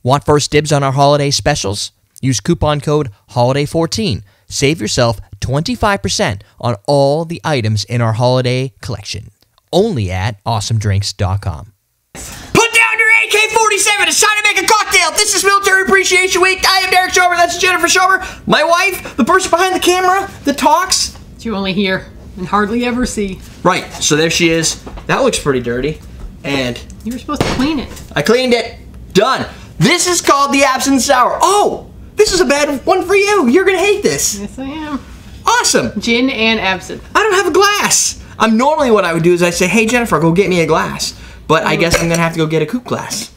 Want first dibs on our holiday specials? Use coupon code HOLIDAY14. Save yourself 25% on all the items in our holiday collection. Only at awesomedrinks.com. Put down your AK-47. It's time to make a cocktail. This is Military Appreciation Week. I am Derrick Schommer. That's Jennifer Schommer. My wife, the person behind the camera that talks. That you only hear and hardly ever see. Right. So there she is. That looks pretty dirty. And you were supposed to clean it. I cleaned it. Done. This is called the Absinthe Sour. Oh, this is a bad one for you. You're going to hate this. Yes, I am. Awesome. Gin and absinthe. I don't have a glass. Normally what I would do is I say, hey, Jennifer, go get me a glass. But I guess I'm going to have to go get a coupe glass.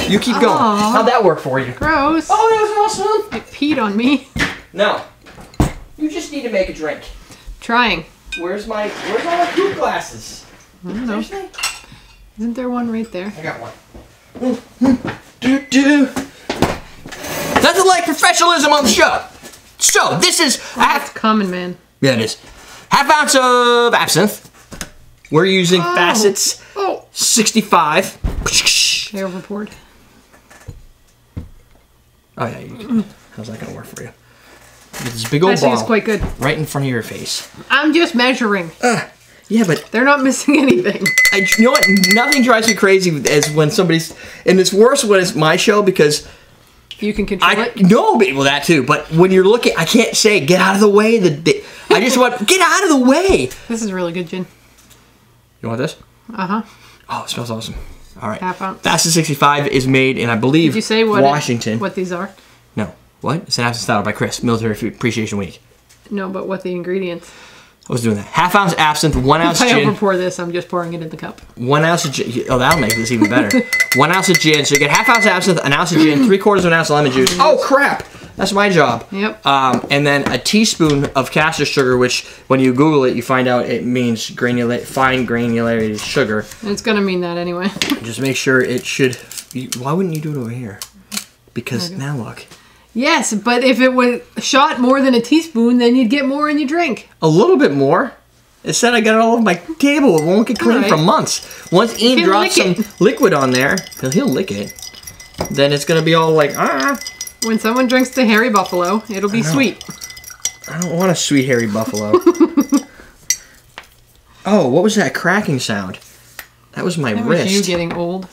You keep going. How'd that work for you? Gross. Oh, that was awesome. It peed on me. No. You just need to make a drink. Trying. Where's all my coupe glasses? I don't know. Seriously? Isn't there one right there? I got one. Nothing like professionalism on the show. So, this is... That's common, man. Yeah, it is. Half ounce of absinthe. We're using Facets 65. They overpoured. Oh, yeah. How's that going to work for you? Get this big old ball. It's quite good. Right in front of your face. I'm just measuring. Yeah, but... They're not missing anything. You know what? Nothing drives me crazy as when somebody's... And it's worse when it's my show because... You can control it? No, well, that too. But when you're looking... I can't say, get out of the way. I just want... Get out of the way! This is really good gin. You want this? Uh-huh. Oh, it smells awesome. All right. Half ounce. Facet 65 is made in, I believe, Did you say Washington. what these are? No. What? It's an Absinthe Sour by Chris. Military Appreciation Week. No, but what the ingredients? I was doing that. Half ounce absinthe, 1 ounce if gin. I overpour this, I'm just pouring it in the cup. 1 ounce of gin. Oh, that'll make this even better. 1 ounce of gin. So you get half ounce absinthe, an ounce of gin, 3/4 of an ounce of lemon juice. Oh, crap! That's my job. Yep. And then a teaspoon of caster sugar, which when you Google it, you find out it means fine granulated sugar. And it's gonna mean that anyway. Just make sure it should... Why wouldn't you do it over here? Because now look. Yes, but if it was shot more than a teaspoon, then you'd get more in your drink. A little bit more. Instead, I got it all over my table. It won't get clean for months. Once Ian drops some liquid on there, he'll lick it. Then it's going to be all like, When someone drinks the Hairy Buffalo, it'll be sweet. I don't want a sweet Hairy Buffalo. Oh, what was that cracking sound? That was my wrist. Was you getting old?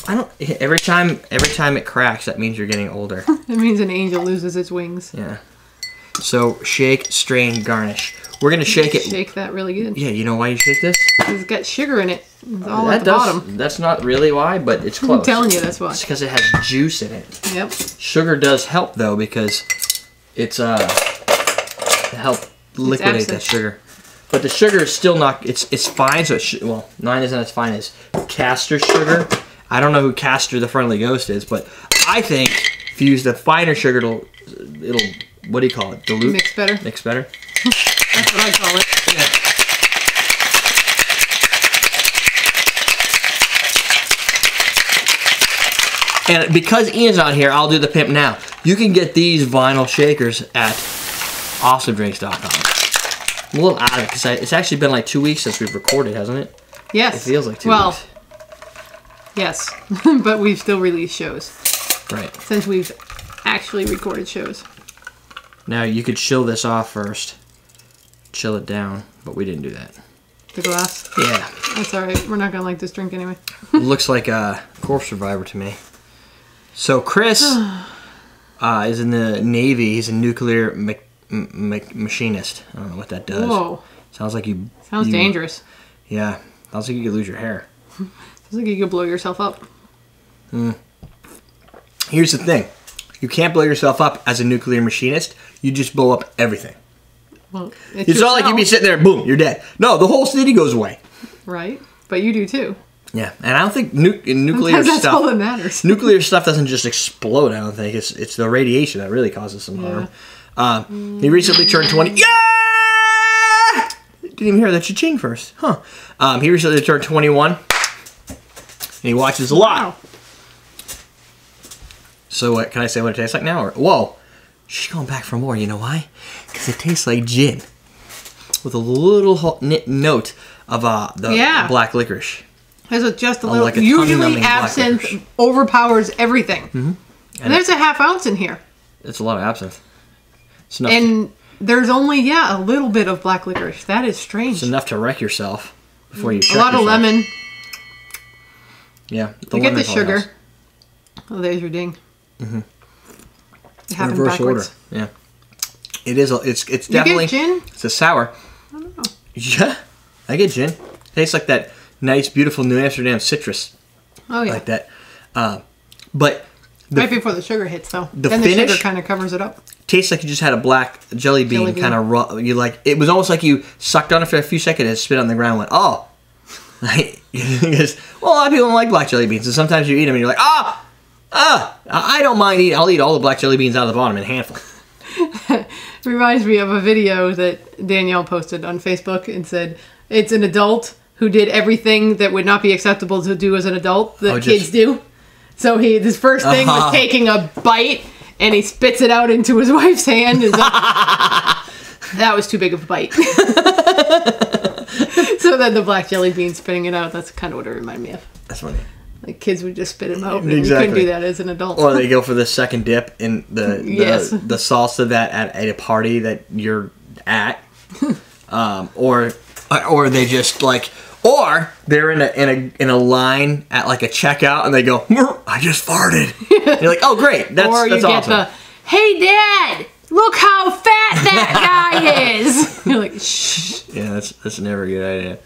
I don't. Every time it cracks, that means you're getting older. That means an angel loses its wings. Yeah. So shake, strain, garnish. We're gonna shake it. Shake that really good. Yeah. You know why you shake this? It's got sugar in it. It's all at the bottom. That's not really why, but it's close. I'm telling you, that's why. It's because it has juice in it. Yep. Sugar does help though because it's to help liquidate that sugar. But the sugar is still not. It's fine. So well, mine isn't as fine as caster sugar. I don't know who Castor the Friendly Ghost is, but I think if you use the finer sugar, it'll what do you call it? Dilute? Mix better. Mix better? That's what I call it. Yeah. And because Ian's not here, I'll do the pimp now. You can get these vinyl shakers at awesomedrinks.com. I'm a little out of it because it's actually been like 2 weeks since we've recorded, hasn't it? Yes. It feels like 2 weeks. Yes, but we've still released shows. Right. Since we've actually recorded shows. Now, you could chill this off first. Chill it down, but we didn't do that. The glass? Yeah. That's alright. We're not going to like this drink anyway. Looks like a Corpse Survivor to me. So, Chris is in the Navy. He's a nuclear machinist. I don't know what that does. Whoa. Sounds like you... Sounds dangerous. Yeah. Sounds like you could lose your hair. Sounds like you could blow yourself up. Here's the thing. You can't blow yourself up as a nuclear machinist. You just blow up everything. Well, it's not like you'd be sitting there, boom, you're dead. No, the whole city goes away. Right. But you do too. Yeah. And I don't think nuclear that's stuff... all that matters. Nuclear stuff doesn't just explode, I don't think. It's the radiation that really causes some harm. He recently turned 20... Yeah! Didn't even hear that cha-ching first. Huh. He recently turned 21. And he watches a lot. Wow. So what, can I say what it tastes like now? Or, whoa, she's going back for more. You know why? Because it tastes like gin. With a little note of the black licorice. There's just a little. like a Usually tongue-numbing black absinthe licorice. overpowers everything. Mm-hmm. And there's a half ounce in here. It's a lot of absinthe. It's enough And there's only, a little bit of black licorice. That is strange. it's enough to wreck yourself before you A check lot of yourself. lemon. Yeah. You get the lemon probably sugar. helps. Oh, there's your ding. Mm-hmm. It happened Reverse backwards. order. Yeah. It is. It's You definitely. get gin? It's a sour. I don't know. Yeah. I get gin. Tastes like that nice, beautiful New Amsterdam citrus. Oh, yeah. Like that. But Right before the sugar hits, though. the Then the finish- sugar kind of covers it up. tastes like you just had a black jelly bean, kind of raw. You like it was almost like you sucked on it for a few seconds and spit on the ground. And went, oh. Because, well, a lot of people don't like black jelly beans, and sometimes you eat them and you're like, I don't mind eating. I'll eat all the black jelly beans out of the bottom in a handful. Reminds me of a video that Danielle posted on Facebook and said it's an adult who did everything that would not be acceptable to do as an adult that kids do. So his first thing was taking a bite, and he spits it out into his wife's hand. And that was too big of a bite. So then the black jelly bean spitting it out, that's kind of what it reminded me of. That's funny. Like kids would just spit it out. And Exactly. you couldn't do that as an adult. Or they go for the second dip in the Yes. the salsa that at a party that you're at, or they just like, or they're in a line at like a checkout and they go, I just farted. You're like, oh great, that's or you that's get awesome. the, hey dad, look how fat that guy is. You're like, shh. Yeah, that's never a good idea.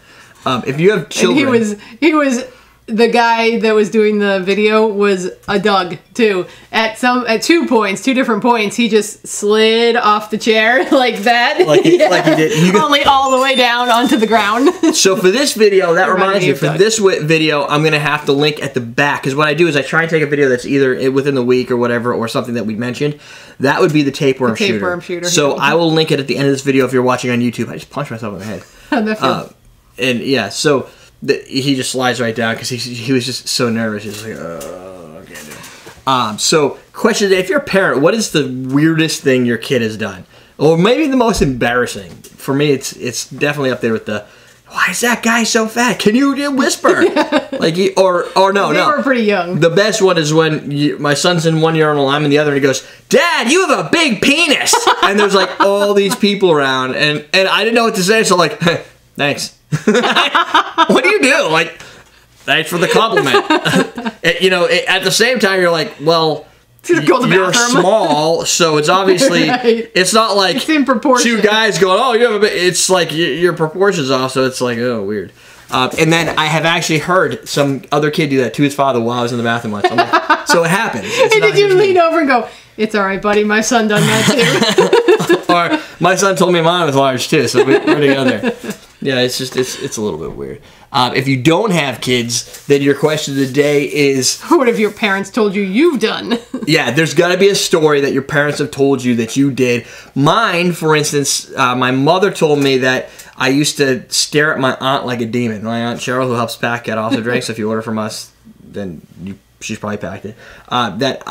If you have children, And he was the guy that was doing the video was a Doug too. At 2 points, 2 different points, he just slid off the chair like that. like he did. Only all the way down onto the ground. So for this video, that reminds me, of for Doug. this video, I'm going to have to link at the back. Because what I do is I try and take a video that's either within the week or whatever, or something that we mentioned. That would be the tapeworm shooter. tapeworm shooter, So yeah. I will link it at the end of this video if you're watching on YouTube. I just punched myself in the head. How'd that feel? And yeah, so he just slides right down because he was just so nervous. He's like, oh, I can't do it. So question today, if you're a parent, what is the weirdest thing your kid has done? Or maybe the most embarrassing? For me, it's definitely up there with the, why is that guy so fat? Can you whisper? Like, or no. They were pretty young. The best one is when my son's in one urinal, I'm in the other, and he goes, Dad, you have a big penis! And there's like all these people around, and I didn't know what to say, so like, hey, thanks. What do you do? Like, thanks for the compliment. At the same time, you're like, well, Go to the you're bathroom. small, so it's obviously, Right. it's not like It's in proportion. 2 guys going, oh, you have a bit, it's like your proportions off, so it's like, oh, weird. And then I have actually heard some other kid do that to his father while I was in the bathroom once. I'm like, so it happens. It's And not did you just me. lean over and go, it's all right, buddy, my son done that too. Or my son told me mine was large too, so we're together. Yeah, it's a little bit weird. If you don't have kids, then your question of the day is, What have your parents told you you've done? yeah, there's got to be a story that your parents have told you that you did. Mine, for instance, my mother told me that I used to stare at my aunt like a demon. My aunt Cheryl, who helps pack at Awesome Drinks, if you order from us, then she's probably packed it. That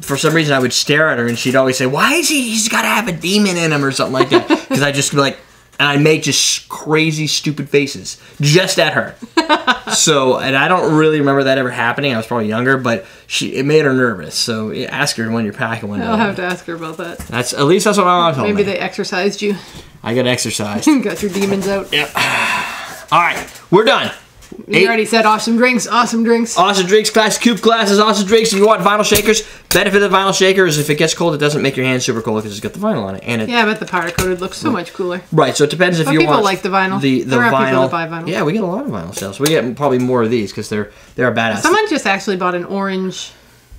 for some reason, I would stare at her, and she'd always say, "Why is he's got to have a demon in him or something like that?" Because I just be like, and I'd make just crazy, stupid faces just at her. So, and I don't really remember that ever happening. I was probably younger, but it made her nervous. So ask her when you're packing one day. I'll have to ask her about that. At least that's what my mom told me. Maybe they exercised you. I got exercised. Got your demons out. Yep. All right, we're done. You already said awesome drinks, awesome drinks. Awesome Drinks, classic coupe glasses, Awesome Drinks. If you want vinyl shakers, benefit of the vinyl shaker is if it gets cold, it doesn't make your hands super cold because it's got the vinyl on it. And it Yeah, but the powder coated looks so much cooler. right, so it depends if But you people want like the vinyl. The There are vinyl. people that buy vinyl. Yeah, we get a lot of vinyl sales. We get probably more of these because they're badass. Someone just actually bought an orange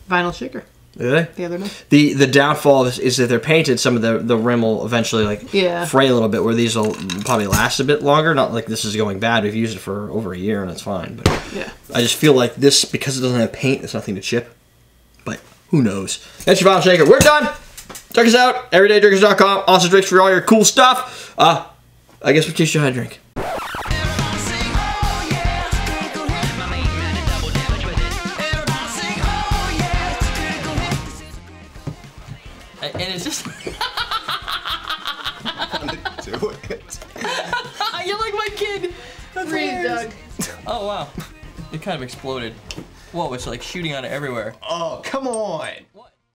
vinyl shaker Do they? the other day. The downfall is that they're painted. Some of the rim will eventually fray a little bit. Where these will probably last a bit longer. Not like this is going bad. We've used it for over a year and it's fine. But Yeah. I just feel like this, because it doesn't have paint, there's nothing to chip. But who knows? That's your vinyl shaker. We're done. Check us out. EverydayDrinkers.com. Awesome Drinks for all your cool stuff. I guess we'll teach you how to drink. And it's just... Do it. You're like my kid. That's Read, hilarious. Doug. Oh, wow. It kind of exploded. Whoa, it's like shooting out of everywhere. Oh, come on.